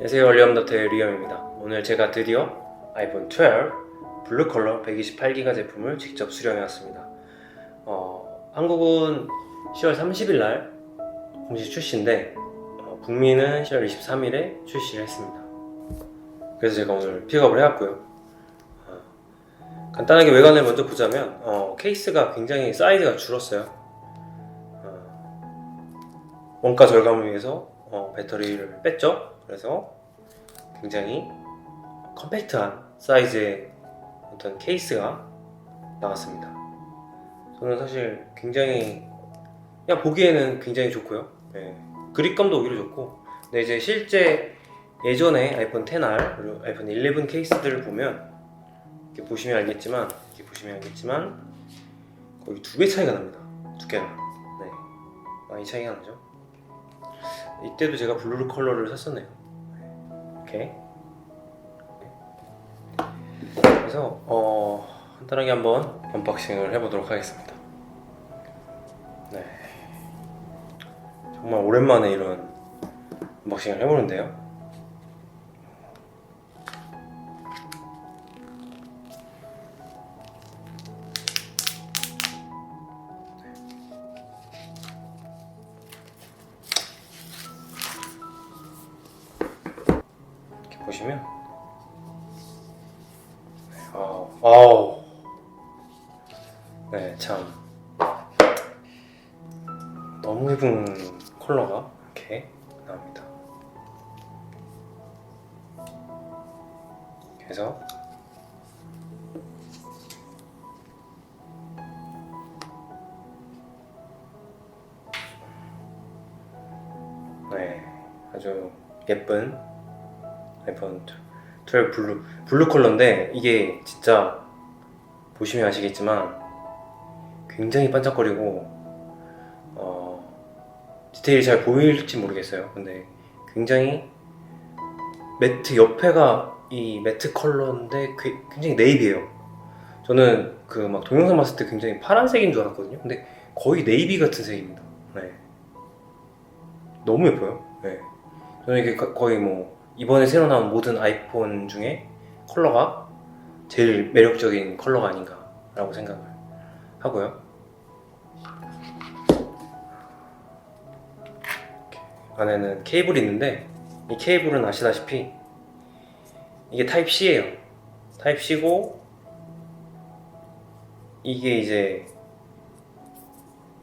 안녕하세요. 얼리엄더터의 리엄입니다. 오늘 제가 드디어 아이폰 12 블루 컬러 128기가 제품을 직접 수령해왔습니다. 한국은 10월 30일 날 공식 출시인데 북미는 10월 23일에 출시를 했습니다. 그래서 제가 오늘 픽업을 해왔고요. 간단하게 외관을 먼저 보자면 케이스가 굉장히 사이즈가 줄었어요. 원가 절감을 위해서 배터리를 뺐죠. 그래서 굉장히 컴팩트한 사이즈의 어떤 케이스가 나왔습니다. 저는 사실 굉장히 그냥 보기에는 굉장히 좋고요. 그립감도 오히려 좋고. 근데 이제 실제 예전에 아이폰 XR 그리고 아이폰 11 케이스들을 보면 이렇게 보시면 알겠지만 거의 2배 차이가 납니다. 두께가. 네, 많이 차이가 나죠. 이때도 제가 블루 컬러를 샀었네요. 이렇게. 그래서 간단하게 한번 언박싱을 해보도록 하겠습니다. 네, 정말 오랜만에 이런 언박싱을 해보는데요. 이렇게 보시면 네, 참 너무 예쁜 컬러가 이렇게 나옵니다. 그래서 네, 아주 예쁜 아이폰 12 블루 컬러인데 이게 진짜 보시면 아시겠지만 굉장히 반짝거리고 디테일이 잘 보일지 모르겠어요. 근데 굉장히 매트 옆에가 이 매트 컬러인데 굉장히 네이비예요. 저는 그 막 동영상 봤을 때 굉장히 파란색인 줄 알았거든요. 근데 거의 네이비 같은 색입니다. 네, 너무 예뻐요. 네, 저는 이게 거의 뭐 이번에 새로 나온 모든 아이폰 중에 컬러가 제일 매력적인 컬러가 아닌가라고 생각을 하고요. 안에는 케이블이 있는데 이 케이블은 아시다시피 이게 타입C예요. 타입C고 이게 이제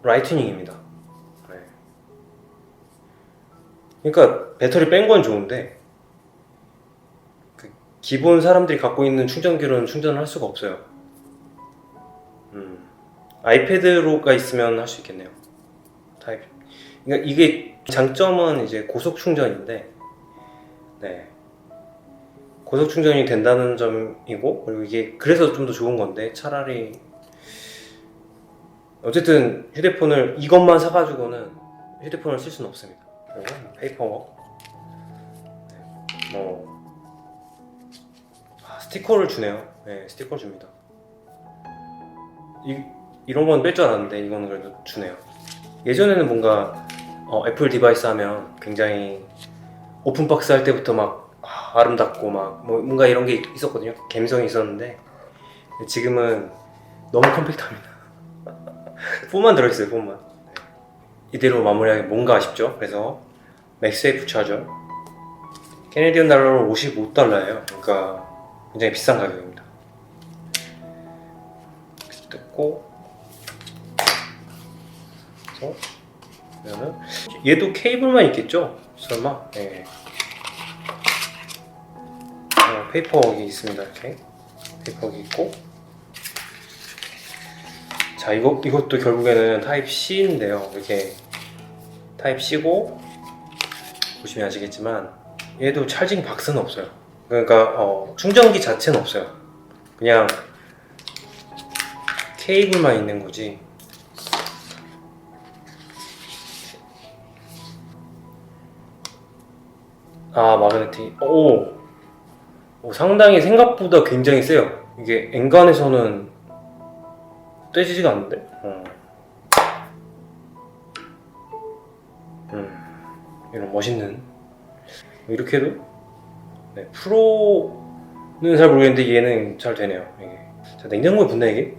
라이트닝입니다. 네. 그러니까 배터리 뺀 건 좋은데 기본 사람들이 갖고 있는 충전기로는 충전을 할 수가 없어요. 아이패드로가 있으면 할 수 있겠네요. 타입. 그러니까 이게 장점은 이제 고속 충전인데, 네, 고속 충전이 된다는 점이고, 그리고 이게 그래서 좀 더 좋은 건데 차라리 어쨌든 휴대폰을 이것만 사가지고는 휴대폰을 쓸 수는 없습니다. 그리고 페이퍼워크, 스티커를 주네요. 네, 스티커를 줍니다. 이런 건 뺄 줄 알았는데 이거는 그래도 주네요. 예전에는 뭔가 애플 디바이스 하면 굉장히 오픈박스 할 때부터 막 아름답고 막 뭔가 이런 게 있었거든요. 감성이 있었는데 지금은 너무 컴팩트합니다. 폰만 들어있어요. 폰만. 네. 이대로 마무리하기 뭔가 아쉽죠. 그래서 맥세이프 차저 캐네디언 달러로 55달러예요 그러니까 굉장히 비싼 가격입니다. 뜯고 그래서 얘도 케이블만 있겠죠? 설마? 네. 페이퍼웍이 있습니다. 이렇게 페이퍼웍이 있고, 자 이것도 결국에는 타입 C인데요. 이렇게 타입 C고 보시면 아시겠지만 얘도 찰징 박스는 없어요. 그러니까 충전기 자체는 없어요. 그냥 케이블만 있는 거지. 마그네틱. 상당히 생각보다 굉장히 세요. 이게 엔간에서는 떼지지가 않는데. 이런 멋있는, 이렇게 해도 네, 프로는 잘 모르겠는데 얘는 잘 되네요. 이게. 자, 냉장고에 붙네 이게?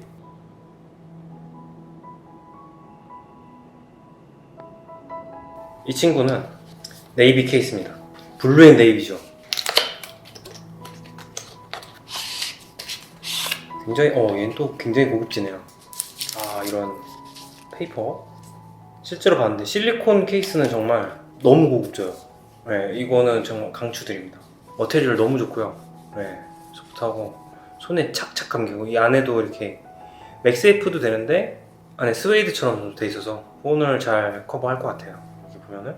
이 친구는 네이비 케이스입니다. 블루 앤 네이비죠. 굉장히 얘는 또 굉장히 고급지네요. 아, 이런 페이퍼 실제로 봤는데 실리콘 케이스는 정말 너무 고급져요. 네, 이거는 정말 강추드립니다. 머테리얼 너무 좋고요. 네, 소프트하고 손에 착착 감기고 이 안에도 이렇게 맥세이프도 되는데 안에 스웨이드처럼 돼 있어서 폰을 잘 커버할 것 같아요. 이렇게 보면은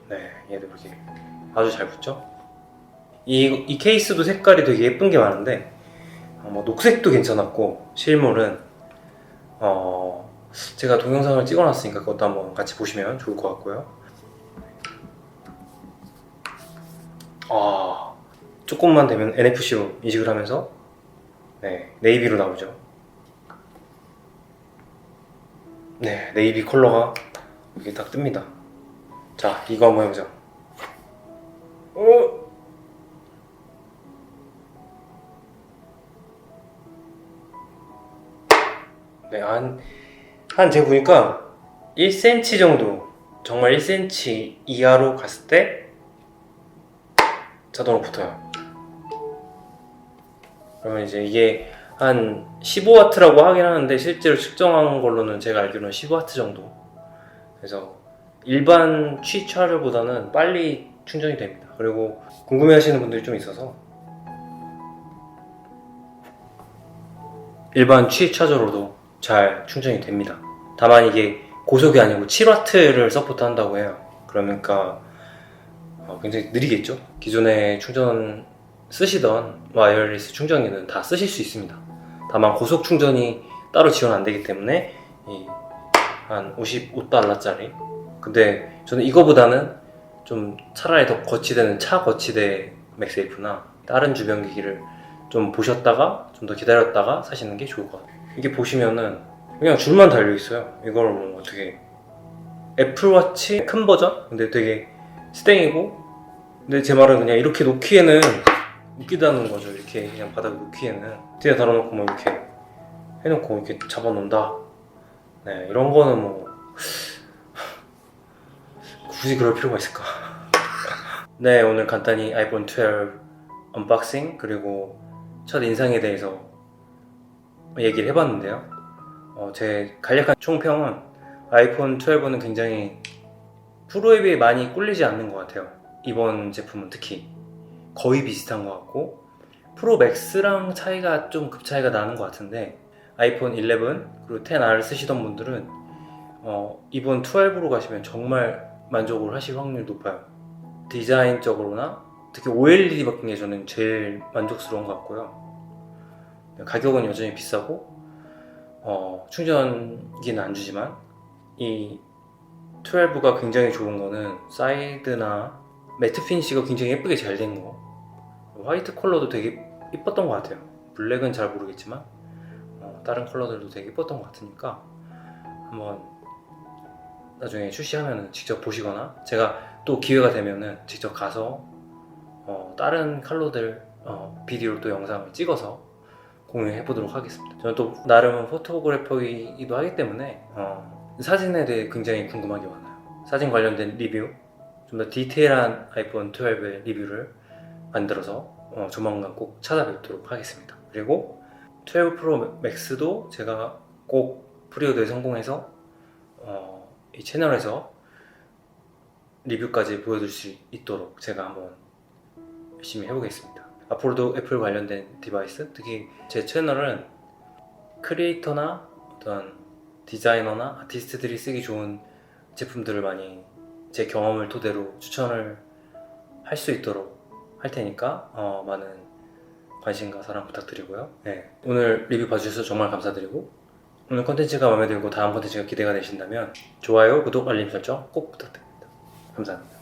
네, 얘도 이렇게 아주 잘 붙죠. 이 케이스도 색깔이 되게 예쁜 게 많은데 뭐 녹색도 괜찮았고 실물은 제가 동영상을 찍어놨으니까 그것도 한번 같이 보시면 좋을 것 같고요. 조금만 되면 NFC로 이식을 하면서 네, 네이비로 나오죠. 네, 네이비 컬러가 이렇게 딱 뜹니다. 자, 이거 한번 해보자. 네, 제가 보니까 1cm 정도, 정말 1cm 이하로 갔을 때 자동으로 붙어요. 그러면 이제 이게 한 15W라고 하긴 하는데 실제로 측정한 걸로는 제가 알기로는 15W 정도. 그래서 일반 취차저보다는 빨리 충전이 됩니다. 그리고 궁금해하시는 분들이 좀 있어서 일반 취차저로도 잘 충전이 됩니다. 다만 이게 고속이 아니고 7W를 서포트한다고 해요. 그러니까 굉장히 느리겠죠? 기존에 충전 쓰시던 와이어리스 충전기는 다 쓰실 수 있습니다. 다만 고속 충전이 따로 지원 안 되기 때문에 한 55달러짜리. 근데 저는 이거보다는 좀 차라리 더 거치대는 차 거치대 맥세이프나 다른 주변 기기를 좀 보셨다가 좀 더 기다렸다가 사시는 게 좋을 것 같아요. 이게 보시면은 그냥 줄만 달려 있어요. 이걸 뭐 어떻게 애플워치 큰 버전? 근데 되게 스탱이고, 근데 제 말은 그냥 이렇게 놓기에는 웃기다는 거죠. 이렇게 그냥 바닥에 놓기에는 뒤에 달아놓고 뭐 이렇게 해놓고 이렇게 잡아놓는다. 네, 이런 거는 뭐 굳이 그럴 필요가 있을까? 네, 오늘 간단히 아이폰 12 언박싱 그리고 첫 인상에 대해서 얘기를 해봤는데요. 제 간략한 총평은 아이폰 12는 굉장히 프로에 비해 많이 꿀리지 않는 것 같아요. 이번 제품은 특히 거의 비슷한 것 같고 프로 맥스랑 차이가 좀 급 차이가 나는 것 같은데 아이폰 11 그리고 10R 쓰시던 분들은 이번 12로 가시면 정말 만족을 하실 확률이 높아요. 디자인적으로나 특히 OLED 바뀐 게 저는 제일 만족스러운 것 같고요. 가격은 여전히 비싸고 충전기는 안 주지만 이 12가 굉장히 좋은 거는 사이드나 매트 피니시가 굉장히 예쁘게 잘 된 거, 화이트 컬러도 되게 이뻤던 것 같아요. 블랙은 잘 모르겠지만 다른 컬러들도 되게 이뻤던 것 같으니까 한번 나중에 출시하면 직접 보시거나 제가 또 기회가 되면은 직접 가서 다른 컬러들 비디오로 또 영상을 찍어서 공유해 보도록 하겠습니다. 저는 또 나름은 포토그래퍼이기도 하기 때문에 사진에 대해 굉장히 궁금한 게 많아요. 사진 관련된 리뷰, 좀 더 디테일한 아이폰 12의 리뷰를 만들어서 조만간 꼭 찾아뵙도록 하겠습니다. 그리고 12 프로 맥스도 제가 꼭 프리오더에 성공해서 이 채널에서 리뷰까지 보여줄 수 있도록 제가 한번 열심히 해보겠습니다. 앞으로도 애플 관련된 디바이스, 특히 제 채널은 크리에이터나 어떤 디자이너나 아티스트들이 쓰기 좋은 제품들을 많이 제 경험을 토대로 추천을 할 수 있도록 할 테니까 많은 관심과 사랑 부탁드리고요. 네, 오늘 리뷰 봐주셔서 정말 감사드리고 오늘 컨텐츠가 마음에 들고 다음 컨텐츠가 기대가 되신다면 좋아요, 구독, 알림 설정 꼭 부탁드립니다. 감사합니다.